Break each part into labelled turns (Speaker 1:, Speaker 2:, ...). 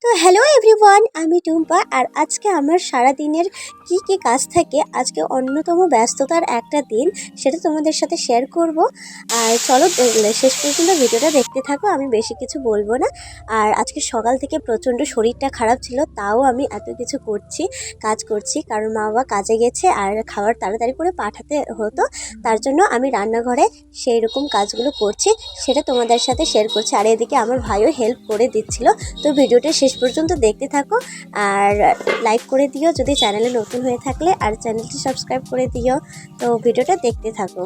Speaker 1: তো hello everyone, আমি টুম্পা। আর আজকে আমার সারা দিনের কি কাজ থাকে, আজকে অন্যতম ব্যস্ততার একটা দিন, সেটা তোমাদের সাথে শেয়ার করব। আর চলো শেষ পর্যন্ত ভিডিওটা দেখতে থাকো, আমি বেশি কিছু বলবো না। আর আজকে সকাল থেকে প্রচণ্ড শরীরটা খারাপ ছিল, তাও আমি এত কিছু কাজ করছি, কারণ মা বাবা কাজে গেছে আর খাবার তাড়াতাড়ি করে পাঠাতে হতো, তার জন্য আমি রান্নাঘরে সেই রকম কাজগুলো করছি, সেটা তোমাদের সাথে শেয়ার করছি। আর এদিকে আমার ভাইও হেল্প করে দিচ্ছিল। তো ভিডিওটা শেষ পর্যন্ত দেখতে থাকো আর লাইক করে দিও যদি চ্যানেলে নতুন হয়ে থাকলে, আর চ্যানেলটি সাবস্ক্রাইব করে দিও। তো ভিডিওটা দেখতে থাকো।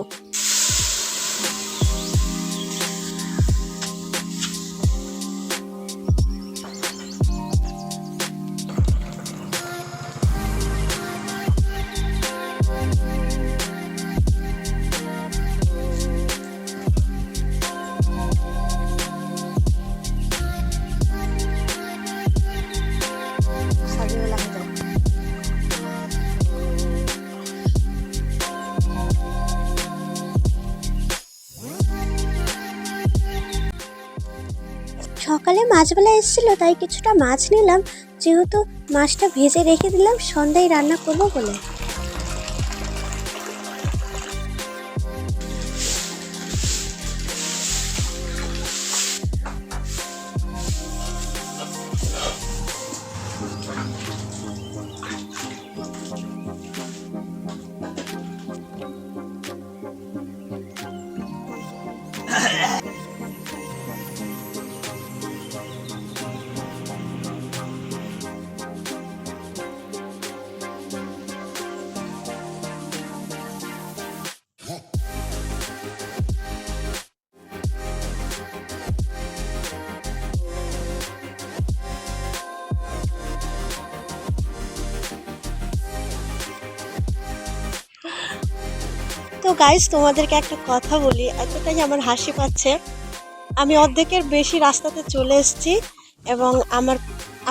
Speaker 1: সকালে মাছবেলা এসেছিল, তাই কিছুটা মাছ নিলাম, যেহেতু মাছটা ভেজে রেখে দিলাম সন্ধ্যায় রান্না করবো বলে। তো গাইস, তোমাদেরকে একটা কথা বলি, এতটাই আমার হাসি পাচ্ছে। আমি অর্ধেকের বেশি রাস্তাতে চলে এসেছি এবং আমার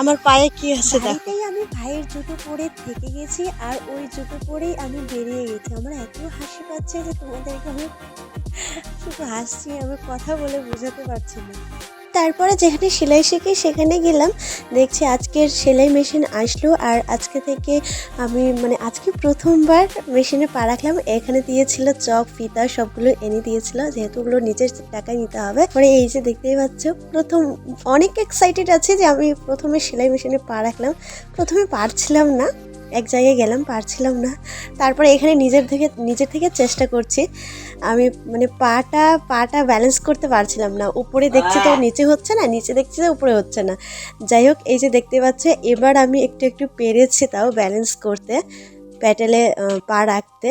Speaker 1: আমার পায়ে কি আছে দেখো। আমি ভাইয়ের জুতো পরে থেকে গেছি, আর ওই জুতো পরেই আমি বেরিয়ে গেছি। আমার এত হাসি পাচ্ছে যে তোমাদেরকে আমি শুধু হাসছি, আমি কথা বলে বোঝাতে পারছি না। তারপরে যেখানে সেলাই শিখি সেখানে গেলাম, দেখছি আজকের সেলাই মেশিন আসলো, আর আজকে থেকে আমি আজকে প্রথমবার মেশিনে পা রাখলাম। এখানে দিয়েছিল চক ফিতা, সবগুলো এনে দিয়েছিল, যেহেতু ওগুলো নিজের টাকায় নিতে হবে। পরে এই যে দেখতেই পাচ্ছ, প্রথম অনেক এক্সাইটেড আছে যে আমি প্রথমে সেলাই মেশিনে পা রাখলাম। প্রথমে পারছিলাম না, এক জায়গায় গেলাম, পারছিলাম না। তারপরে এখানে নিজের থেকে চেষ্টা করছি। আমি পাটা ব্যালেন্স করতে পারছিলাম না। উপরে দেখছি তো নিচে হচ্ছে না, নিচে দেখছি তো উপরে হচ্ছে না। যাই হোক, এই যে দেখতে পাচ্ছে, এবার আমি একটু পেরেছি তাও ব্যালেন্স করতে, প্যাডেলে পা রাখতে।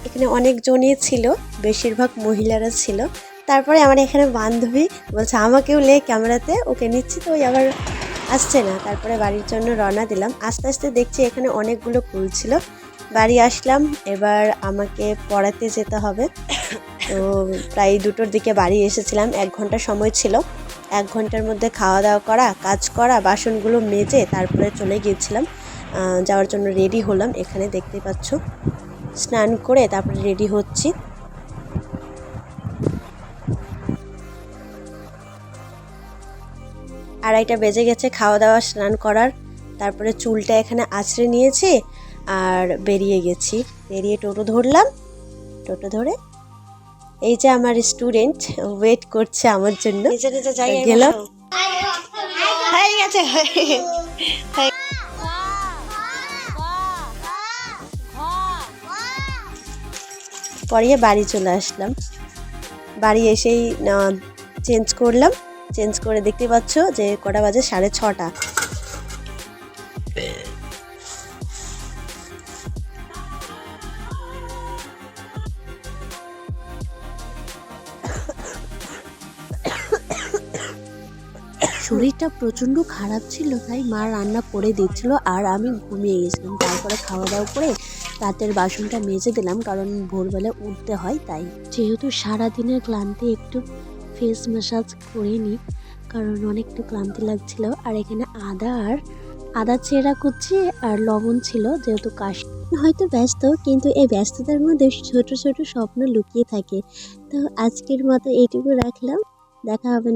Speaker 1: এখানে অনেকজনই ছিল, বেশিরভাগ মহিলারা ছিল। তারপরে আমার এখানে বান্ধবী বলছে আমাকেও লে ক্যামেরাতে, ওকে নিচ্ছি, তো ওই আবার আসছে না। তারপরে বাড়ির জন্য রওনা দিলাম। আস্তে আস্তে দেখছি এখানে অনেকগুলো কুল ছিল। বাড়ি আসলাম, এবার আমাকে পড়াতে যেতে হবে। তো প্রায় 2টোর দিকে বাড়ি এসেছিলাম, 1 ঘন্টা সময় ছিল। 1 ঘন্টার মধ্যে খাওয়া দাওয়া করা, কাজ করা, বাসনগুলো মেজে তারপরে চলে গিয়েছিলাম যাওয়ার জন্য। রেডি হলাম, এখানে দেখতে পাচ্ছ, স্নান করে তারপরে রেডি হচ্ছি। আড়াইটা বেজে গেছে খাওয়া দাওয়া স্নান করার। তারপরে চুলটা এখানে আঁচড়ে নিয়েছি আর বেরিয়ে গেছি। বেরিয়ে টোটো ধরলাম। টোটো ধরে এই যে আমার স্টুডেন্ট ওয়েট করছে আমার জন্য, গেলাম। পরে বাড়ি চলে আসলাম। বাড়ি এসেই চেঞ্জ করলাম। চেঞ্জ করে দেখতে পাচ্ছ যে কটা বাজে, 6:30। শরীরটা প্রচণ্ড খারাপ ছিল, তাই মা রান্না করে দিচ্ছিল আর আমি ঘুমিয়ে গেছিলাম। তারপরে খাওয়া দাওয়া করে রাতের বাসনটা মেজে দিলাম, কারণ ভোরবেলা উঠতে হয় তাই। যেহেতু সারাদিনের ক্লান্তি, একটু ফেস ম্যাসাজ করে নিই, কারণ অনেকটা ক্লান্তি লাগছিল। আর এখানে আদা চেরা করছি আর লবণ ছিল, যেহেতু কাশ। হয়তো ব্যস্ত, কিন্তু এই ব্যস্ততার মধ্যে ছোট ছোট স্বপ্ন লুকিয়ে থাকে। তো আজকের মতো এইটুকু রাখলাম। দেখা হবে।